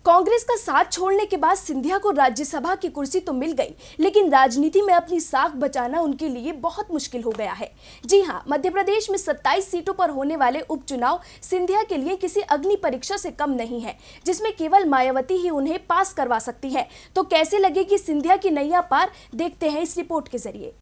कांग्रेस का साथ छोड़ने के बाद सिंधिया को राज्यसभा की कुर्सी तो मिल गई, लेकिन राजनीति में अपनी साख बचाना उनके लिए बहुत मुश्किल हो गया है। जी हां, मध्य प्रदेश में 27 सीटों पर होने वाले उपचुनाव सिंधिया के लिए किसी अग्नि परीक्षा से कम नहीं है, जिसमें केवल मायावती ही उन्हें पास करवा सकती है। तो कैसे लगेगी सिंधिया की नैया पार, देखते हैं इस रिपोर्ट के जरिए।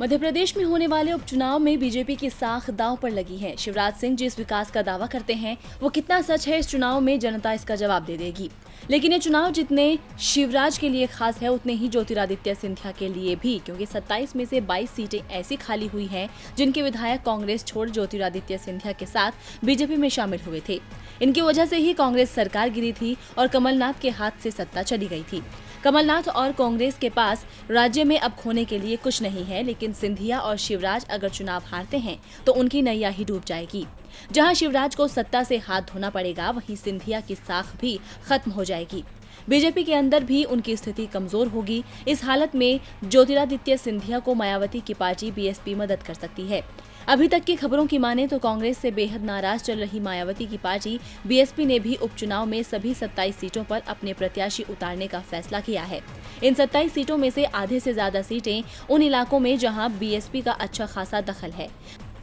मध्य प्रदेश में होने वाले उपचुनाव में बीजेपी की साख दांव पर लगी है। शिवराज सिंह जिस विकास का दावा करते हैं वो कितना सच है, इस चुनाव में जनता इसका जवाब दे देगी। लेकिन ये चुनाव जितने शिवराज के लिए खास है उतने ही ज्योतिरादित्य सिंधिया के लिए भी, क्योंकि 27 में से 22 सीटें ऐसी खाली हुई हैं जिनके विधायक कांग्रेस छोड़ ज्योतिरादित्य सिंधिया के साथ बीजेपी में शामिल हुए थे। इनकी वजह से ही कांग्रेस सरकार गिरी थी और कमलनाथ के हाथ से सत्ता चली गई थी। कमलनाथ और कांग्रेस के पास राज्य में अब खोने के लिए कुछ नहीं है, लेकिन सिंधिया और शिवराज अगर चुनाव हारते हैं तो उनकी नैया ही डूब जाएगी। जहां शिवराज को सत्ता से हाथ धोना पड़ेगा, वहीं सिंधिया की साख भी खत्म हो जाएगी। बीजेपी के अंदर भी उनकी स्थिति कमजोर होगी। इस हालत में ज्योतिरादित्य सिंधिया को मायावती की पार्टी बीएसपी मदद कर सकती है। अभी तक की खबरों की माने तो कांग्रेस से बेहद नाराज चल रही मायावती की पार्टी बीएसपी ने भी उपचुनाव में सभी 27 सीटों पर अपने प्रत्याशी उतारने का फैसला किया है। इन 27 सीटों में से आधे से ज्यादा सीटें उन इलाकों में जहां बीएसपी का अच्छा खासा दखल है।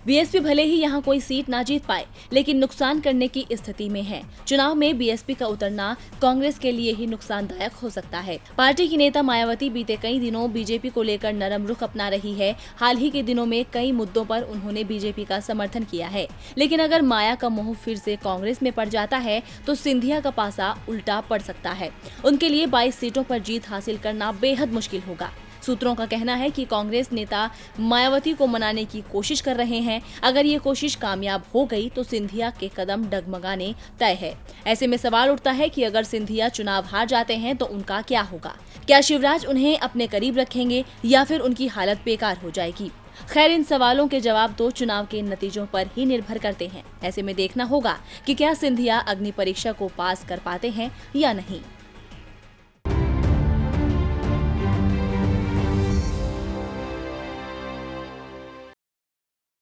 बीएसपी भले ही यहां कोई सीट ना जीत पाए, लेकिन नुकसान करने की स्थिति में है। चुनाव में बीएसपी का उतरना कांग्रेस के लिए ही नुकसानदायक हो सकता है। पार्टी की नेता मायावती बीते कई दिनों बीजेपी को लेकर नरम रुख अपना रही है। हाल ही के दिनों में कई मुद्दों पर उन्होंने बीजेपी का समर्थन किया है। लेकिन अगर माया का मोह फिर से कांग्रेस में पड़ जाता है तो सिंधिया का पासा उल्टा पड़ सकता है। उनके लिए 22 सीटों पर जीत हासिल करना बेहद मुश्किल होगा। सूत्रों का कहना है कि कांग्रेस नेता मायावती को मनाने की कोशिश कर रहे हैं। अगर ये कोशिश कामयाब हो गई तो सिंधिया के कदम डगमगाने तय है। ऐसे में सवाल उठता है कि अगर सिंधिया चुनाव हार जाते हैं तो उनका क्या होगा? क्या शिवराज उन्हें अपने करीब रखेंगे या फिर उनकी हालत बेकार हो जाएगी? खैर, इन सवालों के जवाब तो चुनाव के नतीजों पर ही निर्भर करते हैं। ऐसे में देखना होगा कि क्या सिंधिया अग्नि परीक्षा को पास कर पाते हैं या नहीं।